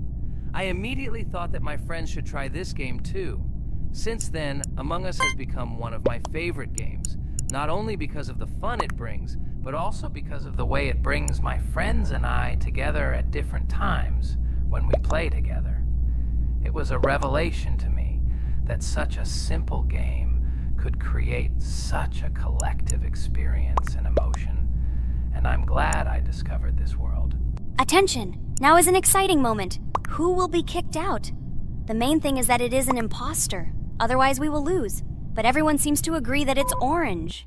I immediately thought that my friends should try this game too. Since then, Among Us has become one of my favorite games, not only because of the fun it brings, but also because of the way it brings my friends and I together at different times when we play together. It was a revelation to me that such a simple game could create such a collective experience and emotion, and I'm glad I discovered this world. Attention! Now is an exciting moment. Who will be kicked out? The main thing is that it is an imposter. Otherwise we will lose. But everyone seems to agree that it's orange.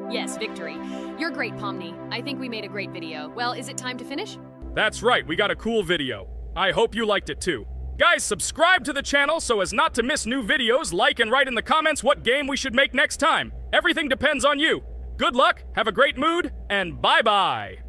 Yes, victory. You're great, Pomni. I think we made a great video. Well, is it time to finish? That's right, we got a cool video. I hope you liked it too. Guys, subscribe to the channel so as not to miss new videos, like and write in the comments what game we should make next time. Everything depends on you. Good luck, have a great mood, and bye-bye.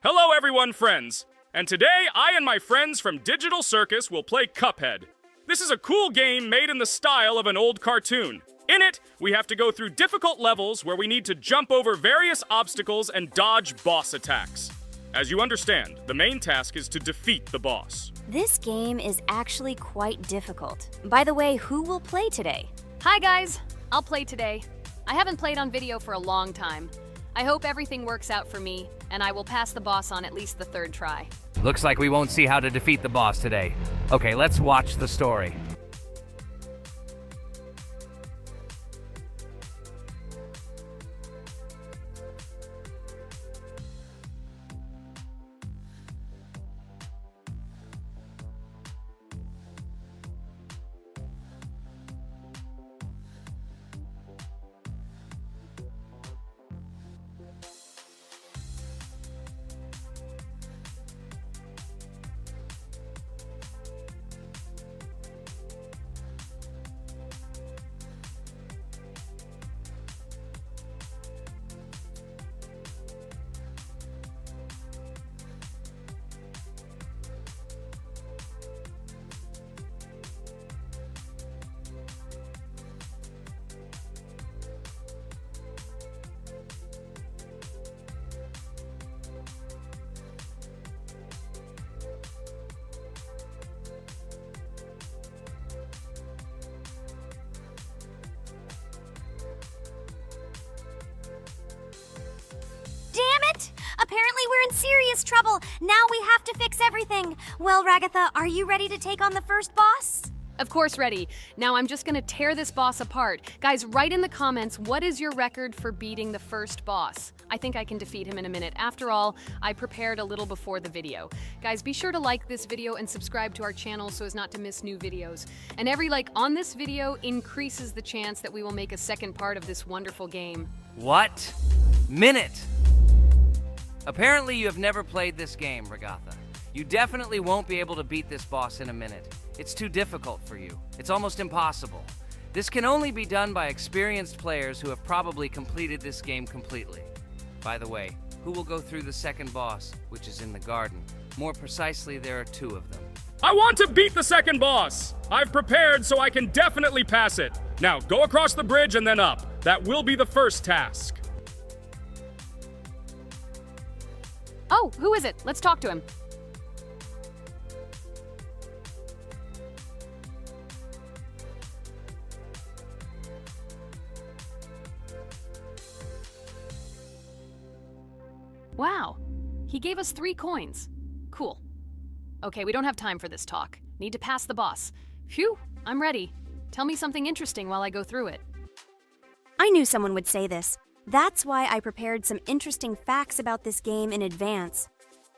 Hello everyone, friends. And today, I and my friends from Digital Circus will play Cuphead. This is a cool game made in the style of an old cartoon. In it, we have to go through difficult levels where we need to jump over various obstacles and dodge boss attacks. As you understand, the main task is to defeat the boss. This game is actually quite difficult. By the way, who will play today? Hi guys, I'll play today. I haven't played on video for a long time. I hope everything works out for me, and I will pass the boss on at least the third try. Looks like we won't see how to defeat the boss today. Okay, let's watch the story. Apparently we're in serious trouble. Now we have to fix everything. Well, Ragatha, are you ready to take on the first boss? Of course, ready. Now I'm just gonna tear this boss apart. Guys, write in the comments, what is your record for beating the first boss? I think I can defeat him in a minute. After all, I prepared a little before the video. Guys, be sure to like this video and subscribe to our channel so as not to miss new videos. And every like on this video increases the chance that we will make a second part of this wonderful game. What? Minute! Apparently you have never played this game, Ragatha. You definitely won't be able to beat this boss in a minute. It's too difficult for you. It's almost impossible. This can only be done by experienced players who have probably completed this game completely. By the way, who will go through the second boss, which is in the garden? More precisely, there are 2 of them. I want to beat the second boss! I've prepared so I can definitely pass it. Now, go across the bridge and then up. That will be the first task. Oh, who is it? Let's talk to him. Wow, he gave us 3 coins. Cool. Okay, we don't have time for this talk. Need to pass the boss. Phew, I'm ready. Tell me something interesting while I go through it. I knew someone would say this. That's why I prepared some interesting facts about this game in advance.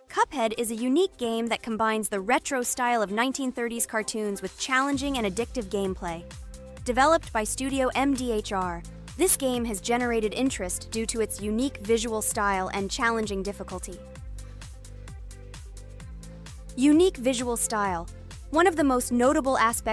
Cuphead is a unique game that combines the retro style of 1930s cartoons with challenging and addictive gameplay. Developed by Studio MDHR, this game has generated interest due to its unique visual style and challenging difficulty. Unique visual style. One of the most notable aspects